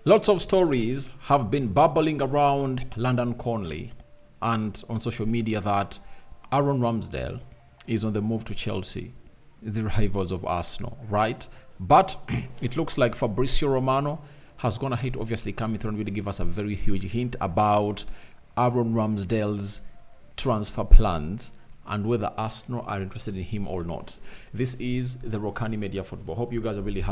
Lots of stories have been bubbling around London Conley and on social media that Aaron Ramsdale is on the move to Chelsea, the rivals of Arsenal, right? But it looks like Fabrizio Romano has gone ahead, obviously coming through and really give us a very huge hint about Aaron Ramsdale's transfer plans and whether Arsenal are interested in him or not. This is the Rokani Media Football. Hope you guys are really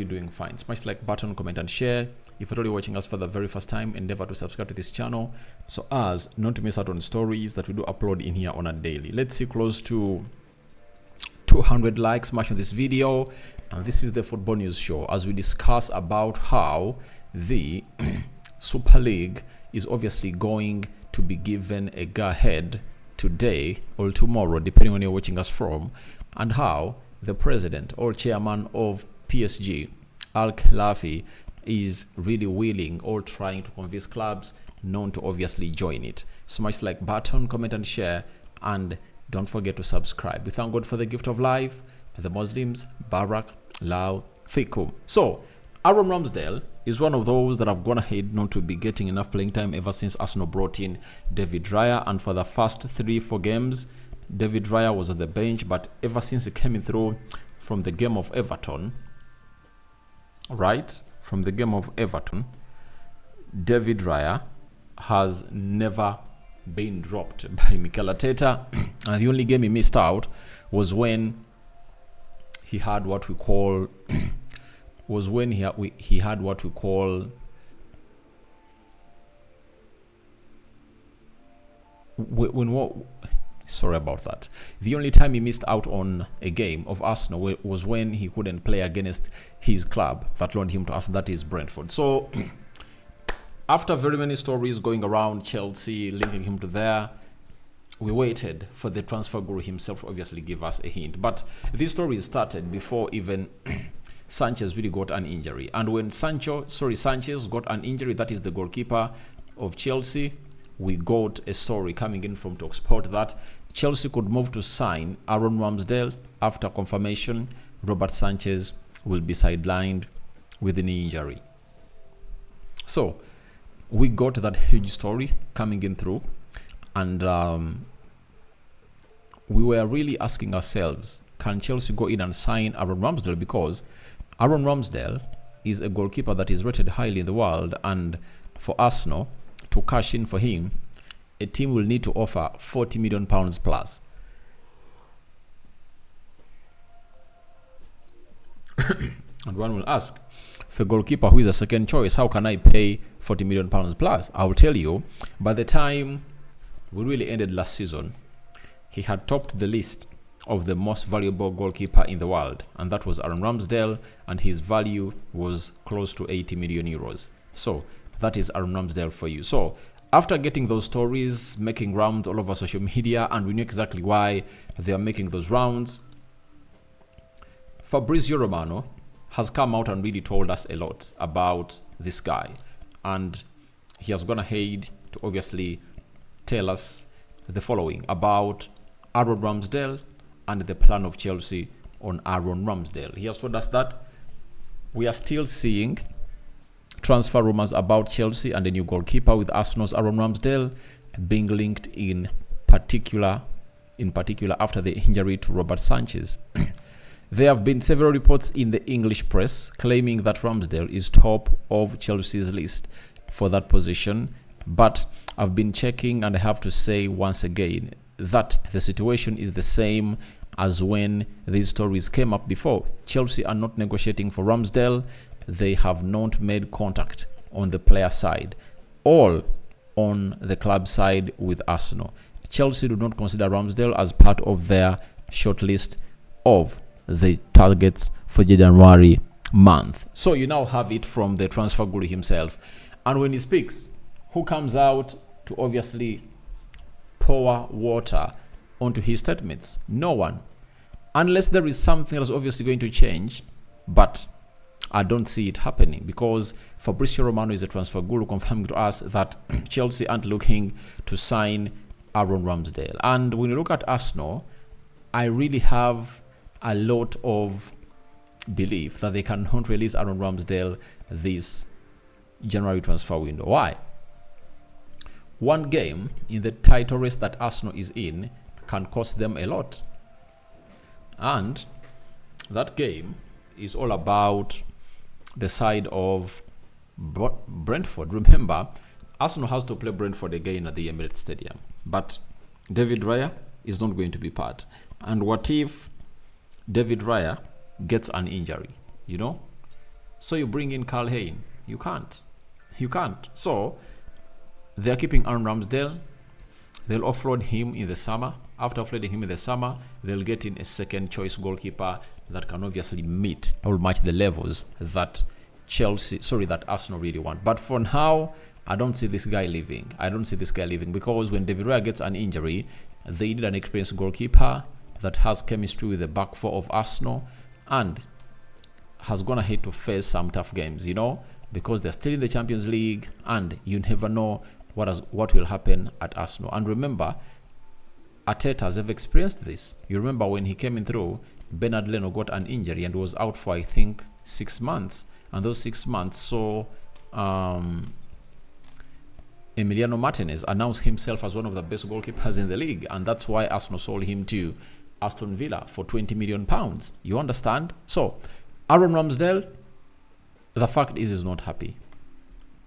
doing fine. Smash like button, comment and share. If you're already watching us for the very first time, endeavor to subscribe to this channel so as not to miss out on stories that we do upload in here on a daily. Let's see close to 200 likes smash on this video, and this is the Football News Show as we discuss about how the Super League is obviously going to be given a go-ahead today or tomorrow, depending on where you're watching us from, and how the president or chairman of PSG, Al Khelafi, is really willing or trying to convince clubs known to obviously join it. Smash like button, comment and share, and don't forget to subscribe. We thank God for the gift of life. The Muslims, Barak, Lau, Fikum. So, Aaron Ramsdale is one of those that have gone ahead not to be getting enough playing time ever since Arsenal brought in David Raya, and for the first 3-4 games, David Raya was on the bench, but ever since he came in through from the game of Everton, David Raya has never been dropped by Mikel Arteta. And the only game he missed out was when he had what we call sorry about that. The only time he missed out on a game of Arsenal was when he couldn't play against his club that loaned him to Arsenal, that is Brentford. So after very many stories going around Chelsea linking him to there, we waited for the transfer guru himself to obviously give us a hint. But this story started before even Sanchez really got an injury. And when Sanchez got an injury, that is the goalkeeper of Chelsea, we got a story coming in from TalkSport that Chelsea could move to sign Aaron Ramsdale after confirmation Robert Sanchez will be sidelined with an injury. So we got that huge story coming in through, and we were really asking ourselves, can Chelsea go in and sign Aaron Ramsdale? Because Aaron Ramsdale is a goalkeeper that is rated highly in the world, and for Arsenal to cash in for him, a team will need to offer £40 million plus. And one will ask, for a goalkeeper who is a second choice, how can I pay £40 million plus? I will tell you, by the time we really ended last season, he had topped the list of the most valuable goalkeeper in the world, and that was Aaron Ramsdale, and his value was close to 80 million euros. So that is Aaron Ramsdale for you. So after getting those stories making rounds all over social media, and we knew exactly why they are making those rounds, Fabrizio Romano has come out and really told us a lot about this guy, and he has gone ahead to obviously tell us the following about Aaron Ramsdale and the plan of Chelsea on Aaron Ramsdale. He has told us that we are still seeing transfer rumors about Chelsea and a new goalkeeper, with Arsenal's Aaron Ramsdale being linked in particular after the injury to Robert Sanchez. There have been several reports in the English press claiming that Ramsdale is top of Chelsea's list for that position, but I've been checking, and I have to say once again that the situation is the same as when these stories came up before. Chelsea are not negotiating for Ramsdale. They have not made contact on the player side, all on the club side with Arsenal. Chelsea do not consider Ramsdale as part of their shortlist of the targets for January month. So you now have it from the transfer guru himself. And when he speaks, who comes out to obviously pour water onto his statements? No one. Unless there is something that's obviously going to change, but I don't see it happening, because Fabrizio Romano is a transfer guru confirming to us that Chelsea aren't looking to sign Aaron Ramsdale. And when you look at Arsenal, I really have a lot of belief that they cannot release Aaron Ramsdale this January transfer window. Why? One game in the title race that Arsenal is in can cost them a lot. And that game is all about the side of Brentford. Remember, Arsenal has to play Brentford again at the Emirates Stadium. But David Raya is not going to be part. And what if David Raya gets an injury, So you bring in Carl Hayne. You can't. So they're keeping Aaron Ramsdale. They'll offload him in the summer. After offloading him in the summer, they'll get in a second choice goalkeeper that can obviously meet or match the levels that Arsenal really want. But for now, I don't see this guy leaving. Because when David Raya gets an injury, they need an experienced goalkeeper that has chemistry with the back four of Arsenal and has gone ahead to face some tough games, because they're still in the Champions League and you never know what will happen at Arsenal. And remember, Arteta has ever experienced this. You remember when he came in through, Bernard Leno got an injury and was out for, I think, 6 months. And those 6 months saw Emiliano Martinez announced himself as one of the best goalkeepers in the league. And that's why Arsenal sold him to Aston Villa for £20 million. You understand? So, Aaron Ramsdale, the fact is, he's not happy.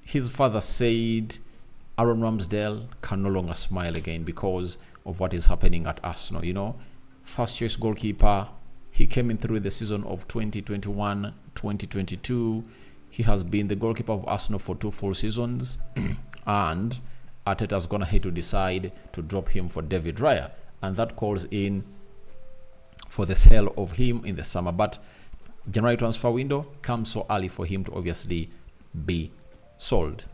His father said Aaron Ramsdale can no longer smile again because of what is happening at Arsenal. First choice goalkeeper. He came in through the season of 2021, 2022. He has been the goalkeeper of Arsenal for 2 full seasons. And Arteta's gone ahead to decide to drop him for David Raya. And that calls in for the sale of him in the summer. But January transfer window comes so early for him to obviously be sold.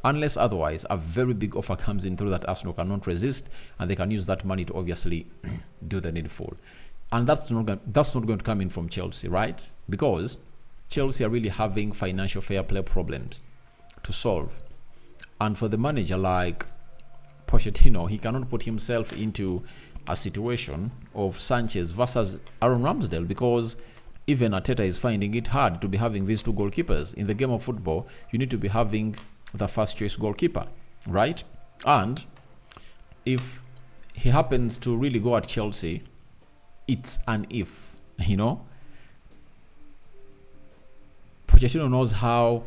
Unless otherwise, a very big offer comes in through that Arsenal cannot resist, and they can use that money to obviously do the needful. And that's not going to come in from Chelsea, right? Because Chelsea are really having financial fair play problems to solve. And for the manager like Pochettino, he cannot put himself into a situation of Sanchez versus Aaron Ramsdale, because even Arteta is finding it hard to be having these two goalkeepers. In the game of football, you need to be having the first choice goalkeeper, right? And if he happens to really go at Chelsea, it's an if, Pochettino knows how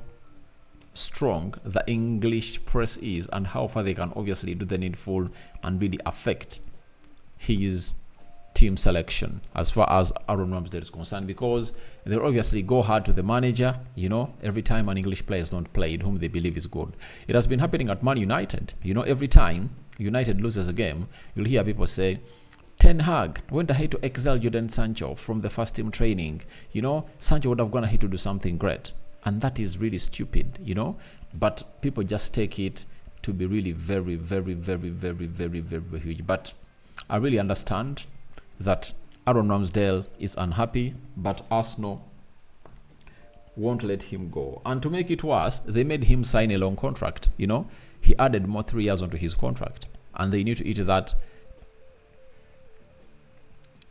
strong the English press is and how far they can obviously do the needful and really affect his team selection as far as Aaron Ramsdale is concerned, because they'll obviously go hard to the manager, every time an English player is not played whom they believe is good. It has been happening at Man United. Every time United loses a game, you'll hear people say, Ten Hag went ahead to exile Jadon Sancho from the first team training. Sancho would have gone ahead to do something great. And that is really stupid, But people just take it to be really very, very, very, very, very, very huge. But I really understand that Aaron Ramsdale is unhappy, but Arsenal won't let him go. And to make it worse, they made him sign a long contract. He added more 3 years onto his contract. And they need to eat that.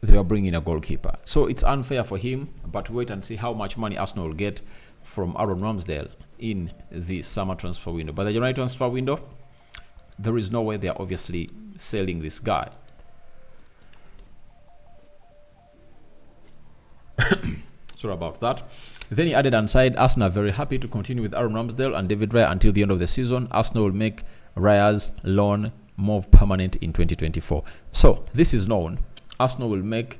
They are bringing a goalkeeper. So it's unfair for him, but wait and see how much money Arsenal will get from Aaron Ramsdale in the summer transfer window. But the January transfer window, there is no way they are obviously selling this guy. Sorry about that. Then he added inside, Arsenal are very happy to continue with Aaron Ramsdale and David Raya until the end of the season. Arsenal will make Raya's loan move permanent in 2024. So this is known. Arsenal will make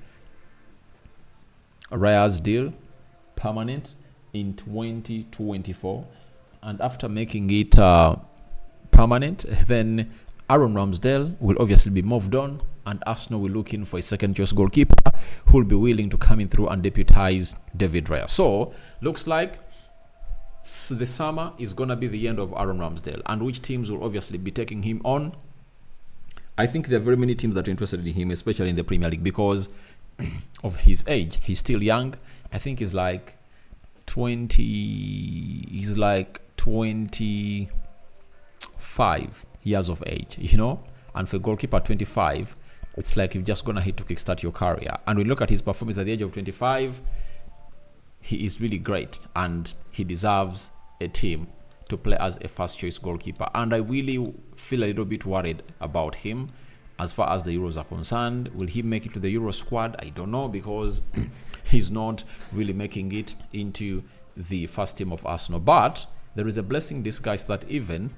Raya's deal permanent in 2024. And after making it permanent, then Aaron Ramsdale will obviously be moved on, and Arsenal will look in for a second choice goalkeeper who will be willing to come in through and deputize David Raya. So looks like the summer is going to be the end of Aaron Ramsdale, and which teams will obviously be taking him on. I think there are very many teams that are interested in him, especially in the Premier League, because of his age. He's still young. I think he's like 25 years of age, and for a goalkeeper 25, it's like you're just gonna hit to kickstart your career. And we look at his performance at the age of 25, he is really great and he deserves a team to play as a first choice goalkeeper. And I really feel a little bit worried about him as far as the Euros are concerned. Will he make it to the Euro squad? I don't know, because he's not really making it into the first team of Arsenal. But there is a blessing in disguise that even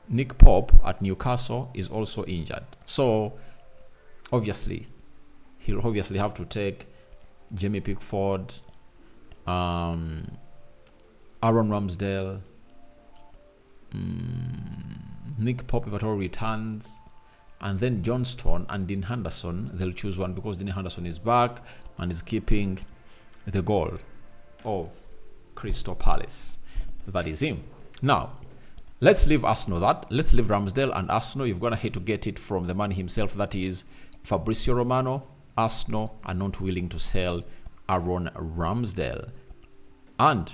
Nick Pope at Newcastle is also injured. So obviously, he'll obviously have to take Jamie Pickford, Aaron Ramsdale, Nick Pope if at all returns, and then Johnston and Dean Henderson. They'll choose one because Dean Henderson is back and is keeping the goal of Crystal Palace. That is him. Now, let's leave Arsenal that. Let's leave Ramsdale and Arsenal. You've got to hate to get it from the man himself, that is Fabrizio Romano. Arsenal are not willing to sell Aaron Ramsdale. And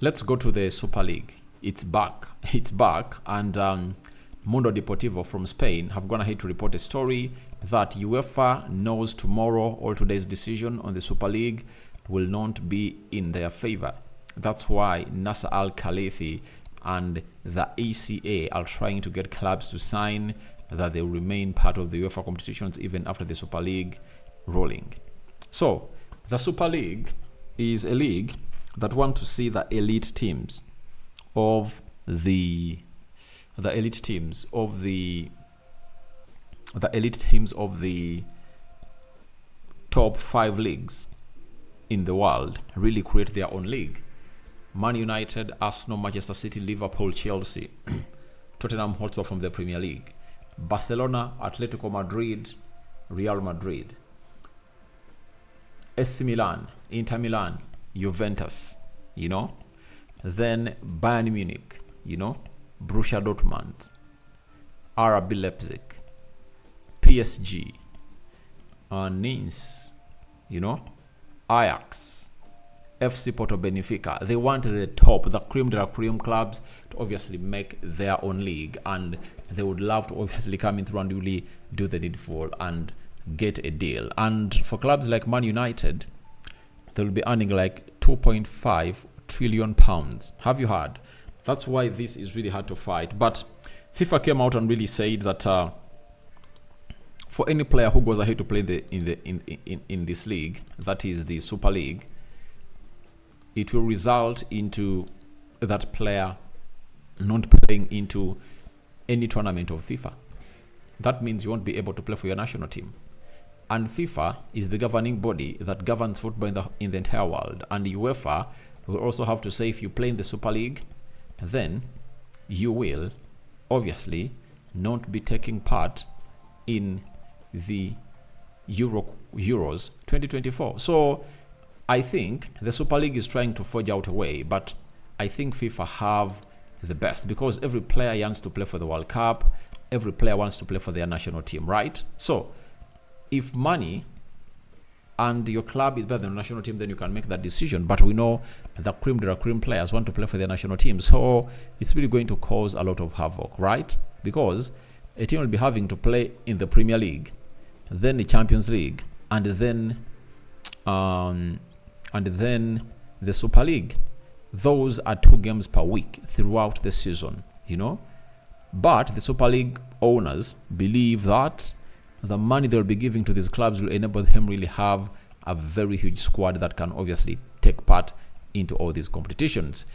let's go to the Super League. It's back. It's back. And Mundo Deportivo from Spain have gone ahead to report a story that UEFA knows tomorrow or today's decision on the Super League will not be in their favor. That's why Nasser Al Khelaifi and the ACA are trying to get clubs to sign that they will remain part of the UEFA competitions even after the Super League rolling. So the Super League is a league that wants to see the elite teams of the top 5 leagues in the world really create their own league. Man United, Arsenal, Manchester City, Liverpool, Chelsea, Tottenham Hotspur from the Premier League, Barcelona, Atletico Madrid, Real Madrid, AC Milan, Inter Milan, Juventus, then Bayern Munich, Borussia Dortmund, RB Leipzig, PSG, Nice, Ajax, FC Porto, Benfica. They want the top, the cream de la cream clubs to obviously make their own league, and they would love to obviously come in through and really do the needful and get a deal. And for clubs like Man United, they will be earning like 2.5 trillion pounds. Have you heard? That's why this is really hard to fight. But FIFA came out and really said that for any player who goes ahead to play in this league, that is the Super League, it will result into that player not playing into any tournament of FIFA. That means you won't be able to play for your national team. And FIFA is the governing body that governs football in the entire world. And UEFA will also have to say, if you play in the Super League, then you will obviously not be taking part in the Euros 2024. So I think the Super League is trying to forge out a way, but I think FIFA have the best, because every player yearns to play for the World Cup. Every player wants to play for their national team, right? So if money and your club is better than the national team, then you can make that decision. But we know the cream de la cream players want to play for their national team. So it's really going to cause a lot of havoc, right? Because a team will be having to play in the Premier League, then the Champions League, and then the Super League. Those are 2 games per week throughout the season, But the Super League owners believe that the money they'll be giving to these clubs will enable them really have a very huge squad that can obviously take part into all these competitions.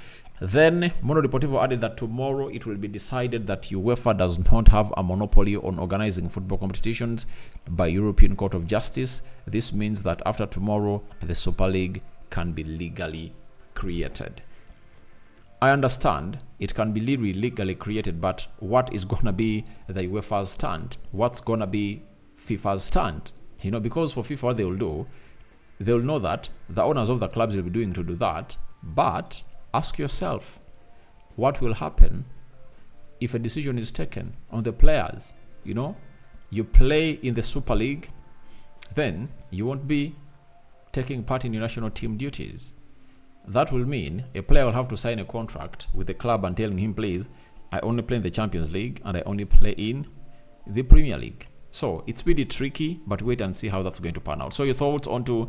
Then Mundo Deportivo added that tomorrow it will be decided that UEFA does not have a monopoly on organizing football competitions by European Court of Justice. This means that after tomorrow, the Super League can be legally created. I understand it can be legally created, but what is going to be the UEFA's stand? What's going to be FIFA's stand? Because for FIFA, what they will do, they will know that the owners of the clubs will be doing to do that. But ask yourself, what will happen if a decision is taken on the players? You play in the Super League, then you won't be taking part in your national team duties. That will mean a player will have to sign a contract with the club and telling him, please, I only play in the Champions League and I only play in the Premier League. So it's pretty tricky, but wait and see how that's going to pan out. So your thoughts onto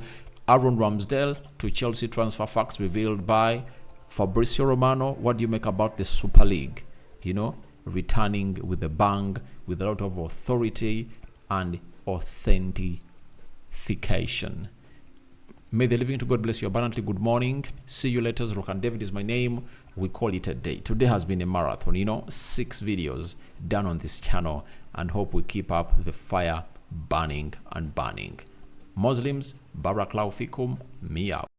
Aaron Ramsdale to Chelsea transfer facts revealed by Fabrizio Romano. What do you make about the Super League? You know, returning with a bang, with a lot of authority and authentication. May the living to God bless you abundantly. Good morning. See you later. Rokani David is my name. We call it a day. Today has been a marathon, 6 videos done on this channel, and hope we keep up the fire burning and burning. Muslims, Barakallahu fikum, me out.